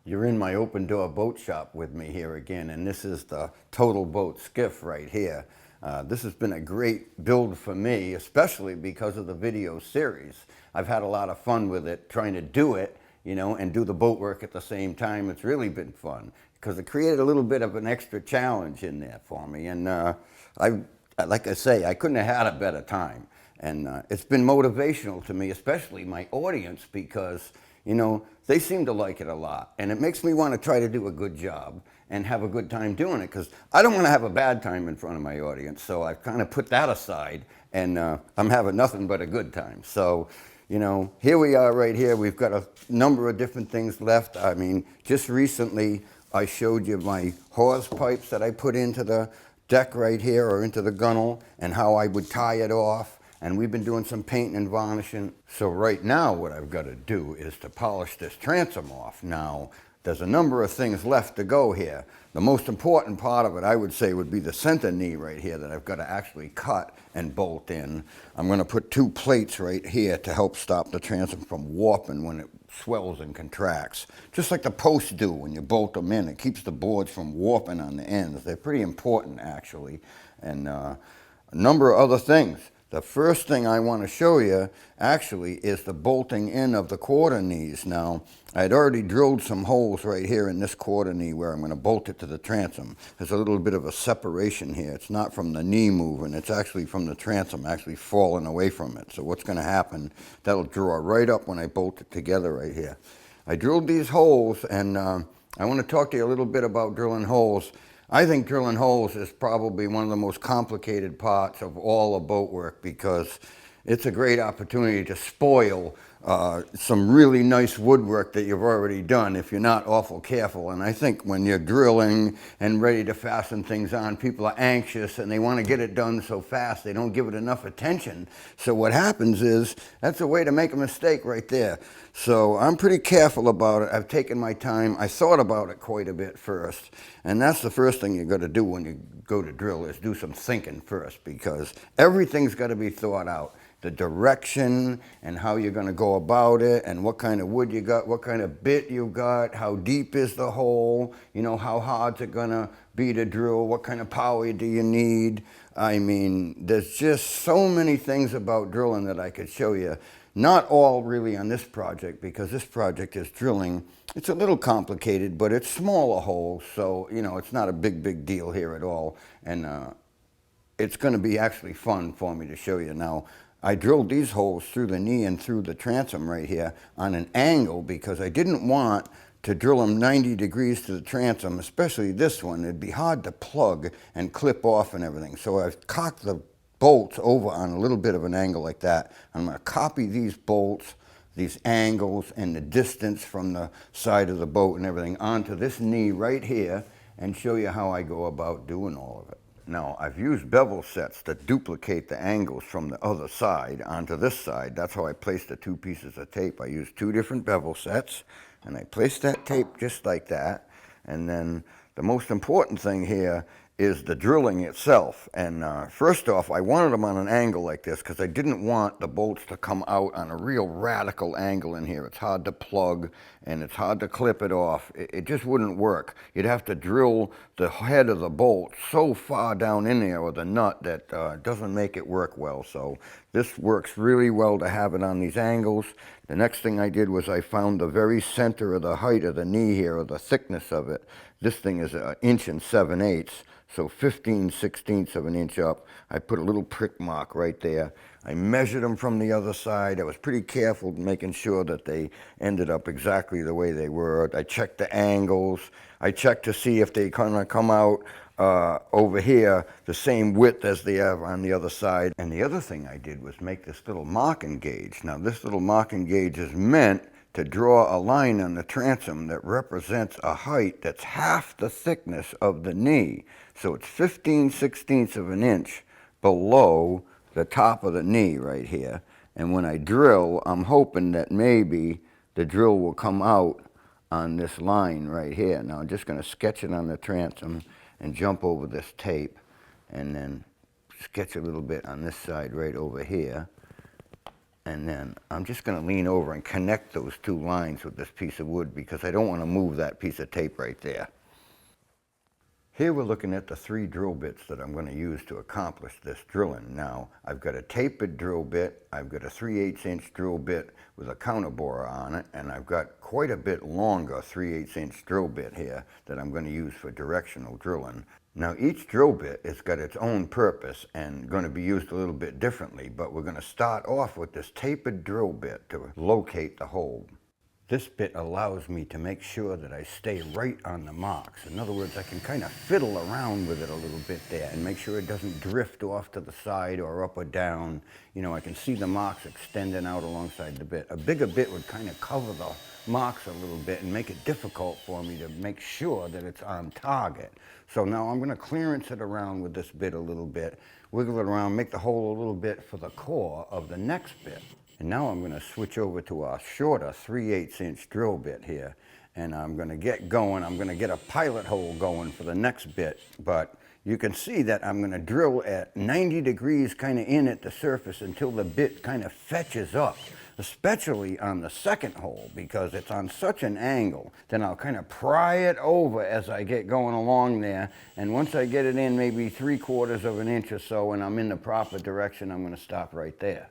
You're in my Open Door Boatshop with me here again, and this is the TotalBoat skiff right here. This has been a great build for me, especially because of the video series. I've had a lot of fun with it, trying to do it, and do the boat work at the same time. It's really been fun because it created a little bit of an extra challenge in there for me. And like I say, I couldn't have had a better time. And it's been motivational to me, especially my audience, because they seem to like it a lot. And it makes me want to try to do a good job and have a good time doing it, because I don't want to have a bad time in front of my audience. So I've kind of put that aside, and I'm having nothing but a good time. So, here we are right here. We've got a number of different things left. I mean, just recently I showed you my hawse pipes that I put into the deck right here, or into the gunnel, and how I would tie it off. And we've been doing some painting and varnishing. So right now what I've got to do is to polish this transom off. Now, there's a number of things left to go here. The most important part of it, I would say, would be the center knee right here that I've got to actually cut and bolt in. I'm going to put 2 plates right here to help stop the transom from warping when it swells and contracts. Just like the posts do when you bolt them in. It keeps the boards from warping on the ends. They're pretty important, actually. And a number of other things. The first thing I want to show you, actually, is the bolting in of the quarter knees. Now, I had already drilled some holes right here in this quarter knee where I'm going to bolt it to the transom. There's a little bit of a separation here. It's not from the knee moving, it's actually from the transom actually falling away from it. So what's going to happen, that'll draw right up when I bolt it together right here. I drilled these holes, and I want to talk to you a little bit about drilling holes. I think drilling holes is probably one of the most complicated parts of all of boat work, because it's a great opportunity to spoil some really nice woodwork that you've already done if you're not awful careful. And I think when you're drilling and ready to fasten things on, people are anxious and they want to get it done so fast they don't give it enough attention. So what happens is, that's a way to make a mistake right there. So I'm pretty careful about it. I've taken my time. I thought about it quite a bit first. And that's the first thing you got to do when you go to drill, is do some thinking first, because everything's got to be thought out. The direction and how you're going to go about it, and what kind of wood you got, what kind of bit you got, how deep is the hole, how hard's it going to be to drill, what kind of power do you need. I mean, there's just so many things about drilling that I could show you. Not all really on this project, because this project is drilling. It's a little complicated, but it's smaller holes, so it's not a big deal here at all. And it's going to be actually fun for me to show you. Now, I drilled these holes through the knee and through the transom right here on an angle, because I didn't want to drill them 90 degrees to the transom, especially this one. It'd be hard to plug and clip off and everything. So I've cocked the bolts over on a little bit of an angle like that. I'm going to copy these bolts, these angles, and the distance from the side of the boat and everything onto this knee right here, and show you how I go about doing all of it. Now, I've used bevel sets to duplicate the angles from the other side onto this side. That's how I placed the 2 pieces of tape. I used 2 different bevel sets, and I placed that tape just like that. And then the most important thing here is the drilling itself. And first off, I wanted them on an angle like this, because I didn't want the bolts to come out on a real radical angle in here. It's hard to plug, and it's hard to clip it off. It just wouldn't work. You'd have to drill the head of the bolt so far down in there with a nut that doesn't make it work well. So this works really well to have it on these angles. The next thing I did was I found the very center of the height of the knee here, or the thickness of it. This thing is 1 7/8 inches. So 15/16 of an inch up. I put a little prick mark right there. I measured them from the other side. I was pretty careful making sure that they ended up exactly the way they were. I checked the angles. I checked to see if they kind of come out over here the same width as they have on the other side. And the other thing I did was make this little marking gauge. Now, this little marking gauge is meant to draw a line on the transom that represents a height that's half the thickness of the knee. So it's 15/16 of an inch below the top of the knee right here. And when I drill, I'm hoping that maybe the drill will come out on this line right here. Now I'm just going to sketch it on the transom and jump over this tape, and then sketch a little bit on this side right over here. And then I'm just going to lean over and connect those two lines with this piece of wood because I don't want to move that piece of tape right there. Here we're looking at the 3 drill bits that I'm going to use to accomplish this drilling. Now, I've got a tapered drill bit, I've got a 3/8" drill bit with a counterborer on it, and I've got quite a bit longer 3/8" drill bit here that I'm going to use for directional drilling. Now, each drill bit has got its own purpose and going to be used a little bit differently, but we're going to start off with this tapered drill bit to locate the hole. This bit allows me to make sure that I stay right on the marks. In other words, I can kind of fiddle around with it a little bit there and make sure it doesn't drift off to the side or up or down. You know, I can see the marks extending out alongside the bit. A bigger bit would kind of cover the marks a little bit and make it difficult for me to make sure that it's on target. So now I'm going to clearance it around with this bit a little bit, wiggle it around, make the hole a little bit for the core of the next bit. And now I'm going to switch over to a shorter 3/8" drill bit here. And I'm going to get going. I'm going to get a pilot hole going for the next bit. But you can see that I'm going to drill at 90 degrees kind of in at the surface until the bit kind of fetches up, especially on the second hole because it's on such an angle. Then I'll kind of pry it over as I get going along there. And once I get it in maybe 3/4 of an inch or so and I'm in the proper direction, I'm going to stop right there.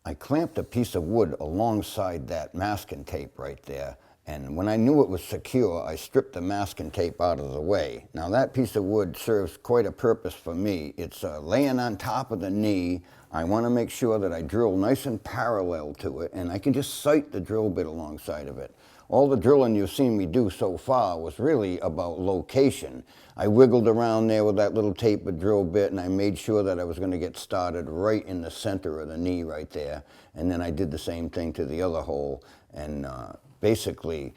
I clamped a piece of wood alongside that masking tape right there, and when I knew it was secure, I stripped the masking tape out of the way. Now that piece of wood serves quite a purpose for me. It's laying on top of the knee. I want to make sure that I drill nice and parallel to it, and I can just sight the drill bit alongside of it. All the drilling you've seen me do so far was really about location. I wiggled around there with that little tapered drill bit and I made sure that I was going to get started right in the center of the knee right there. And then I did the same thing to the other hole. And basically,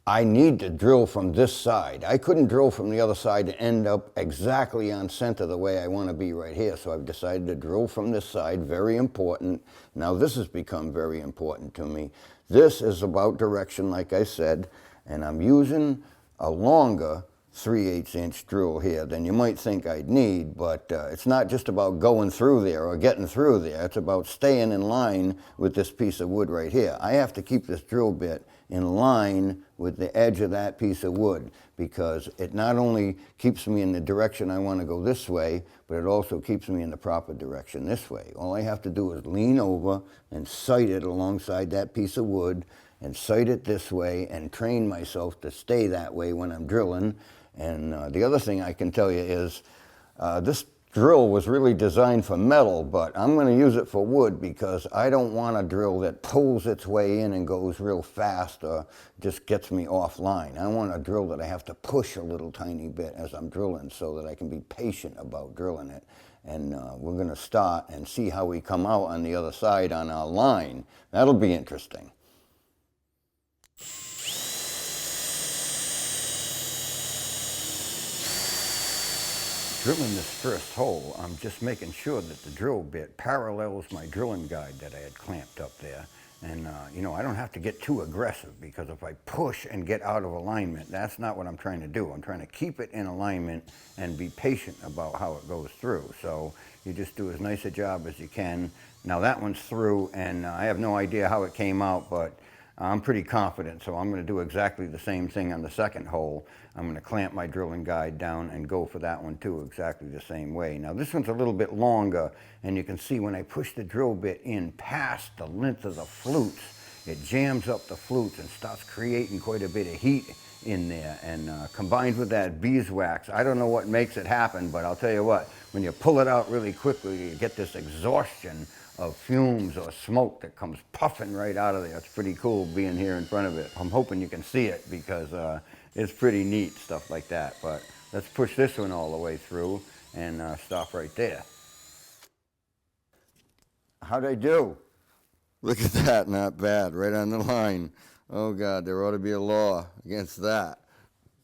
I need to drill from this side. I couldn't drill from the other side to end up exactly on center the way I want to be right here. So I've decided to drill from this side, very important. Now this has become very important to me. This is about direction, like I said, and I'm using a longer 3/8" drill here than you might think I'd need, but it's not just about going through there or getting through there. It's about staying in line with this piece of wood right here. I have to keep this drill bit in line with the edge of that piece of wood because it not only keeps me in the direction I want to go this way, but it also keeps me in the proper direction this way. All I have to do is lean over and sight it alongside that piece of wood and sight it this way and train myself to stay that way when I'm drilling. And the other thing I can tell you is this drill was really designed for metal, but I'm going to use it for wood because I don't want a drill that pulls its way in and goes real fast or just gets me offline. I want a drill that I have to push a little tiny bit as I'm drilling so that I can be patient about drilling it. And we're going to start and see how we come out on the other side on our line. That'll be interesting. Drilling this first hole, I'm just making sure that the drill bit parallels my drilling guide that I had clamped up there. And you know, I don't have to get too aggressive because if I push and get out of alignment, that's not what I'm trying to do. I'm trying to keep it in alignment and be patient about how it goes through. So you just do as nice a job as you can. Now that one's through and I have no idea how it came out, but I'm pretty confident, so I'm going to do exactly the same thing on the second hole. I'm going to clamp my drilling guide down and go for that one too, exactly the same way. Now this one's a little bit longer, and you can see when I push the drill bit in past the length of the flutes, it jams up the flutes and starts creating quite a bit of heat in there. And combined with that beeswax, I don't know what makes it happen, but I'll tell you what, when you pull it out really quickly, you get this exhaustion of fumes or smoke that comes puffing right out of there. It's pretty cool being here in front of it. I'm hoping you can see it because it's pretty neat, stuff like that. But let's push this one all the way through and stop right there. How'd I do? Look at that, not bad, right on the line. Oh God, there ought to be a law against that.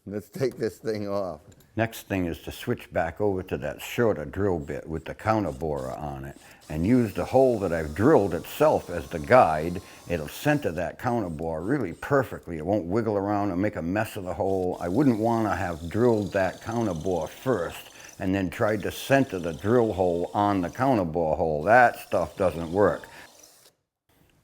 Let's take this thing off. Next thing is to switch back over to that shorter drill bit with the counter borer on it and use the hole that I've drilled itself as the guide. It'll center that counter bore really perfectly. It won't wiggle around and make a mess of the hole. I wouldn't want to have drilled that counter bore first and then tried to center the drill hole on the counter bore hole. That stuff doesn't work.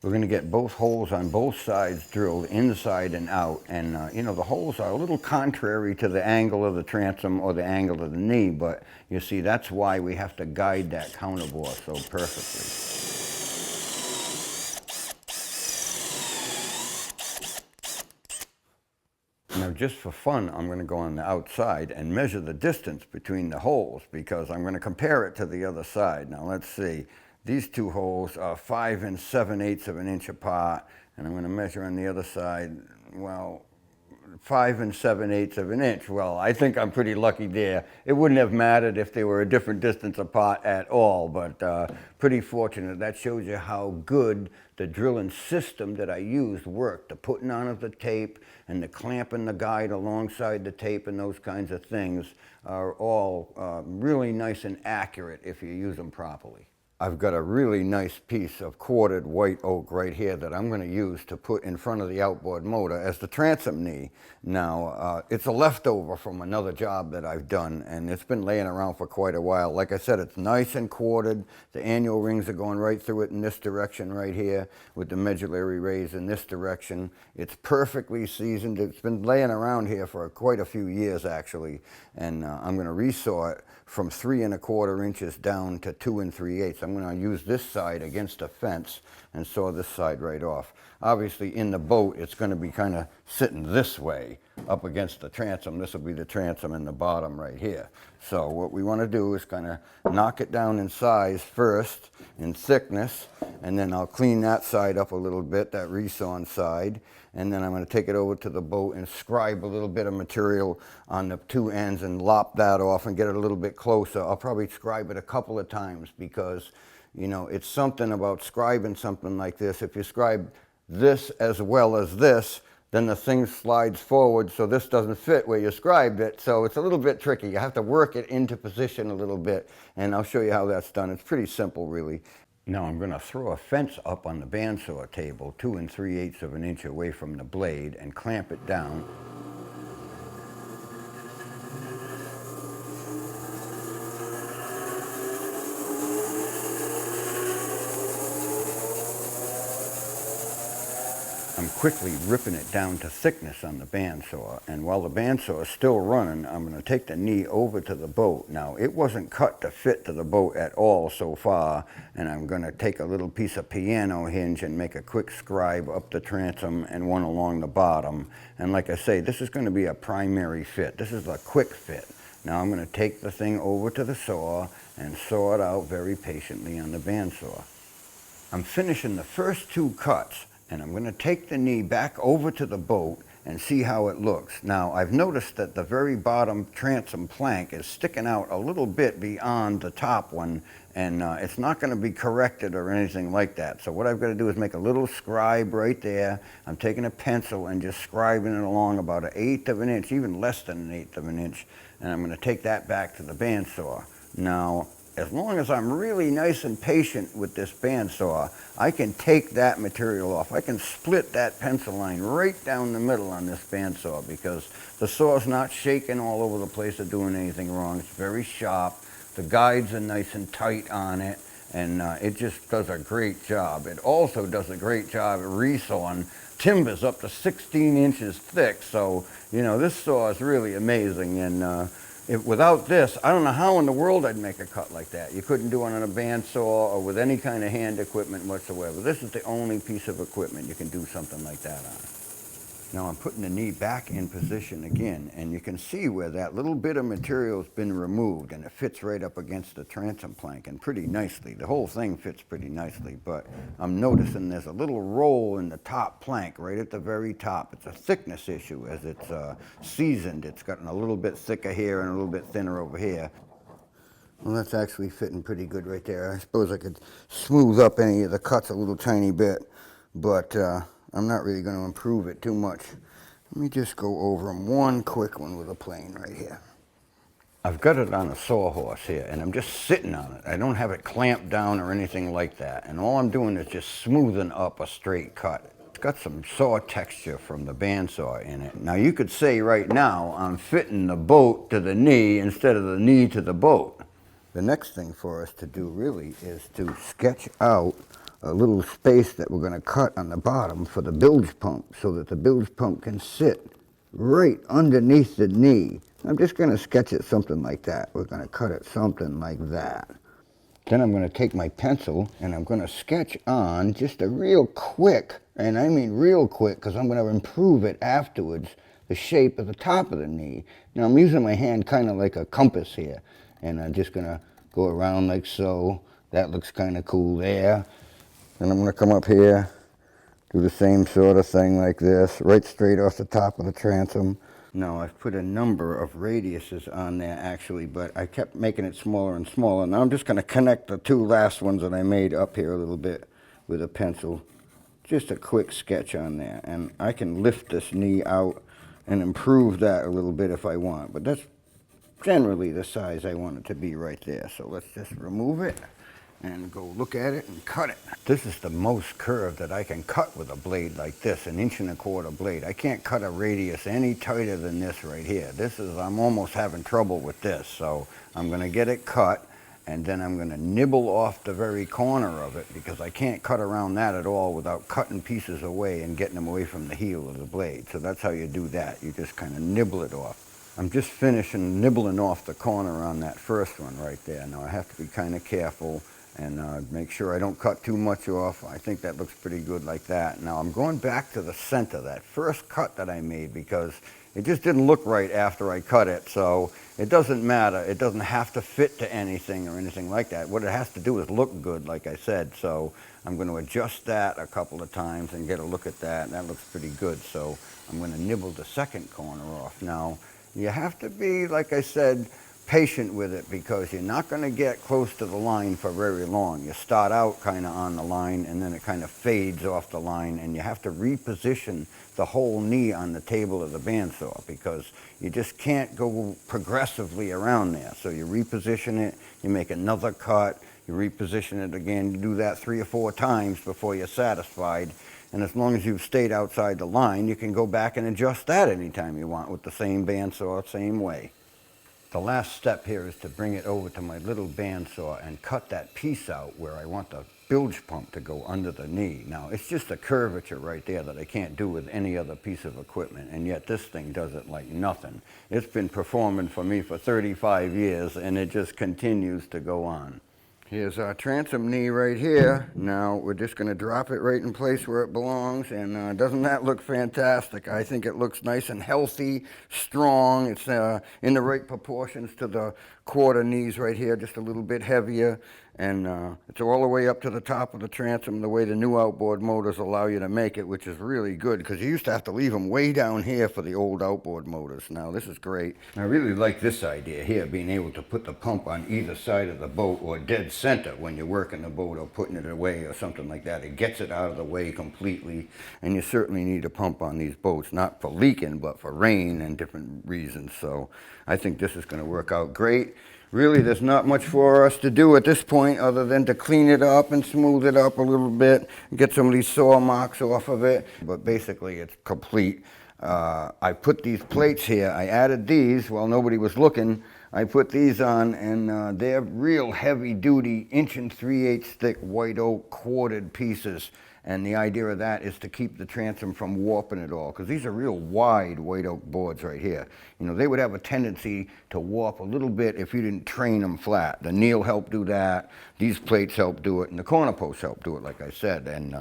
We're going to get both holes on both sides drilled inside and out. And, you know, the holes are a little contrary to the angle of the transom or the angle of the knee, but you see, that's why we have to guide that counterbore so perfectly. Now, just for fun, I'm going to go on the outside and measure the distance between the holes because I'm going to compare it to the other side. Now, let's see. These two holes are 5 7/8 of an inch apart, and I'm going to measure on the other side, well, 5 7/8 of an inch. Well, I think I'm pretty lucky there. It wouldn't have mattered if they were a different distance apart at all, but pretty fortunate. That shows you how good the drilling system that I used worked. The putting on of the tape and the clamping the guide alongside the tape and those kinds of things are all really nice and accurate if you use them properly. I've got a really nice piece of quartered white oak right here that I'm going to use to put in front of the outboard motor as the transom knee. Now, it's a leftover from another job that I've done, and it's been laying around for quite a while. Like I said, it's nice and quartered. The annual rings are going right through it in this direction right here with the medullary rays in this direction. It's perfectly seasoned. It's been laying around here for quite a few years, actually, and I'm going to resaw it from 3 1/4 inches down to 2 3/8. I'm going to use this side against a fence and saw this side right off. Obviously, in the boat, it's going to be kind of sitting this way up against the transom. This will be the transom in the bottom right here. So what we want to do is kind of knock it down in size first, in thickness, and then I'll clean that side up a little bit, that resawn side, and then I'm going to take it over to the boat and scribe a little bit of material on the two ends and lop that off and get it a little bit closer. I'll probably scribe it a couple of times because, you know, it's something about scribing something like this. If you scribe this as well as this, then the thing slides forward, so this doesn't fit where you scribed it. So it's a little bit tricky. You have to work it into position a little bit, and I'll show you how that's done. It's pretty simple, really. Now I'm going to throw a fence up on the bandsaw table 2 3/8 of an inch away from the blade and clamp it down. I'm quickly ripping it down to thickness on the bandsaw, and while the bandsaw is still running, I'm going to take the knee over to the boat. Now, it wasn't cut to fit to the boat at all so far, and I'm going to take a little piece of piano hinge and make a quick scribe up the transom and one along the bottom. And like I say, this is going to be a primary fit. This is a quick fit. Now I'm going to take the thing over to the saw and saw it out very patiently on the bandsaw. I'm finishing the first 2 cuts, and I'm going to take the knee back over to the boat and see how it looks. Now, I've noticed that the very bottom transom plank is sticking out a little bit beyond the top one, and it's not going to be corrected or anything like that. So what I've got to do is make a little scribe right there. I'm taking a pencil and just scribing it along about 1/8 of an inch, even less than 1/8 of an inch, and I'm going to take that back to the bandsaw. Now, as long as I'm really nice and patient with this bandsaw, I can take that material off. I can split that pencil line right down the middle on this bandsaw because the saw's not shaking all over the place or doing anything wrong. It's very sharp. The guides are nice and tight on it, and it just does a great job. It also does a great job at resawing timbers up to 16 inches thick. So, you know, this saw is really amazing, and without this, I don't know how in the world I'd make a cut like that. You couldn't do it on a bandsaw or with any kind of hand equipment whatsoever. This is the only piece of equipment you can do something like that on. Now I'm putting the knee back in position again, and you can see where that little bit of material has been removed, and it fits right up against the transom plank, and pretty nicely. The whole thing fits pretty nicely, but I'm noticing there's a little roll in the top plank right at the very top. It's a thickness issue as it's seasoned. It's gotten a little bit thicker here and a little bit thinner over here. Well, that's actually fitting pretty good right there. I suppose I could smooth up any of the cuts a little tiny bit, but I'm not really going to improve it too much. Let me just go over them one quick one with a plane right here. I've got it on a sawhorse here, and I'm just sitting on it. I don't have it clamped down or anything like that, and all I'm doing is just smoothing up a straight cut. It's got some saw texture from the bandsaw in it. Now you could say right now I'm fitting the boat to the knee instead of the knee to the boat. The next thing for us to do really is to sketch out a little space that we're going to cut on the bottom for the bilge pump so that the bilge pump can sit right underneath the knee. I'm just going to sketch it something like that. We're going to cut it something like that. Then I'm going to take my pencil and I'm going to sketch on just a real quick, and I mean real quick because I'm going to improve it afterwards, the shape of the top of the knee. Now I'm using my hand kind of like a compass here, and I'm just going to go around like so. That looks kind of cool there. Then I'm going to come up here, do the same sort of thing like this, right straight off the top of the transom. Now I've put a number of radiuses on there actually, but I kept making it smaller and smaller. Now I'm just going to connect the two last ones that I made up here a little bit with a pencil. Just a quick sketch on there, and I can lift this knee out and improve that a little bit if I want, but that's generally the size I want it to be right there. So let's just remove it and go look at it and cut it. This is the most curve that I can cut with a blade like this, an 1¼ inch blade. I can't cut a radius any tighter than this right here. I'm almost having trouble with this, so I'm going to get it cut, and then I'm going to nibble off the very corner of it because I can't cut around that at all without cutting pieces away and getting them away from the heel of the blade. So that's how you do that. You just kind of nibble it off. I'm just finishing nibbling off the corner on that first one right there. Now I have to be kind of careful and make sure I don't cut too much off. I think that looks pretty good like that. Now I'm going back to the center, that first cut that I made, because it just didn't look right after I cut it. So it doesn't matter. It doesn't have to fit to anything or anything like that. What it has to do is look good, like I said. So I'm going to adjust that a couple of times and get a look at that. And that looks pretty good. So I'm going to nibble the second corner off. Now you have to be, like I said, patient with it because you're not going to get close to the line for very long. You start out kind of on the line and then it kind of fades off the line, and you have to reposition the whole knee on the table of the bandsaw because you just can't go progressively around there. So you reposition it, you make another cut, you reposition it again, you do that 3 or 4 times before you're satisfied. And as long as you've stayed outside the line, you can go back and adjust that anytime you want with the same bandsaw, same way. The last step here is to bring it over to my little bandsaw and cut that piece out where I want the bilge pump to go under the knee. Now, it's just a curvature right there that I can't do with any other piece of equipment, and yet this thing does it like nothing. It's been performing for me for 35 years, and it just continues to go on. Here's our transom knee right here. Now we're just going to drop it right in place where it belongs, and doesn't that look fantastic? I think it looks nice and healthy, strong. It's in the right proportions to the quarter knees right here, just a little bit heavier, and it's all the way up to the top of the transom the way the new outboard motors allow you to make it, which is really good because you used to have to leave them way down here for the old outboard motors. Now this is great. I really like this idea here, being able to put the pump on either side of the boat or dead center when you're working the boat or putting it away or something like that. It gets it out of the way completely, and you certainly need a pump on these boats, not for leaking but for rain and different reasons. So I think this is going to work out great. Really, there's not much for us to do at this point other than to clean it up and smooth it up a little bit, get some of these saw marks off of it, but basically it's complete. I put these plates here. I added these while nobody was looking. I put these on, and they're real heavy-duty 1 3/8 thick white oak quartered pieces. And the idea of that is to keep the transom from warping at all, because these are real wide white oak boards right here. You know, they would have a tendency to warp a little bit if you didn't train them flat. The kneel help do that, these plates help do it, and the corner posts help do it, like I said. And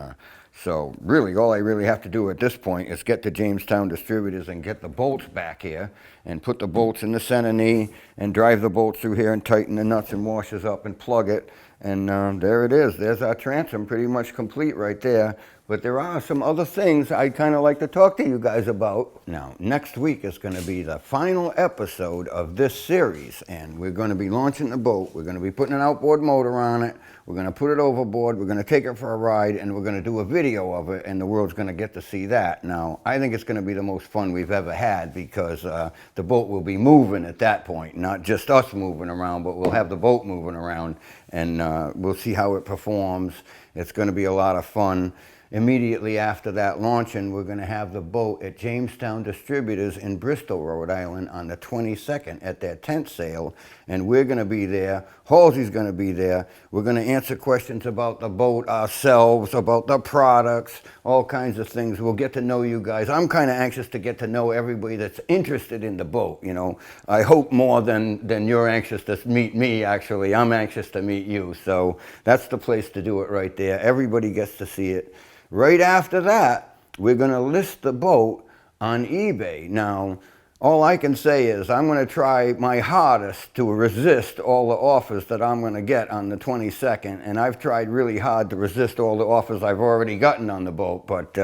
so really, all I really have to do at this point is get to Jamestown Distributors and get the bolts back here and put the bolts in the center knee and drive the bolts through here and tighten the nuts and washers up and plug it. And there it is. There's our transom, pretty much complete right there. But there are some other things I'd kind of like to talk to you guys about. Now, next week is going to be the final episode of this series, and we're going to be launching the boat. We're going to be putting an outboard motor on it. We're going to put it overboard. We're going to take it for a ride, and we're going to do a video of it, and the world's going to get to see that. Now, I think it's going to be the most fun we've ever had because the boat will be moving at that point, not just us moving around, but we'll have the boat moving around, and we'll see how it performs. It's going to be a lot of fun. immediately after that launching, we're going to have the boat at Jamestown Distributors in Bristol, Rhode Island on the 22nd at their tent sale. And we're going to be there. Halsey's going to be there. We're going to answer questions about the boat ourselves, about the products, all kinds of things. We'll get to know you guys. I'm kind of anxious to get to know everybody that's interested in the boat, you know. I hope more than you're anxious to meet me, actually. I'm anxious to meet you. So that's the place to do it right there. Everybody gets to see it. Right after that, we're going to list the boat on eBay. Now, all I can say is I'm going to try my hardest to resist all the offers that I'm going to get on the 22nd. And I've tried really hard to resist all the offers I've already gotten on the boat. But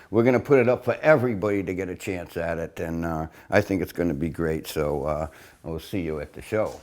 we're going to put it up for everybody to get a chance at it. And I think it's going to be great. So I'll see you at the show.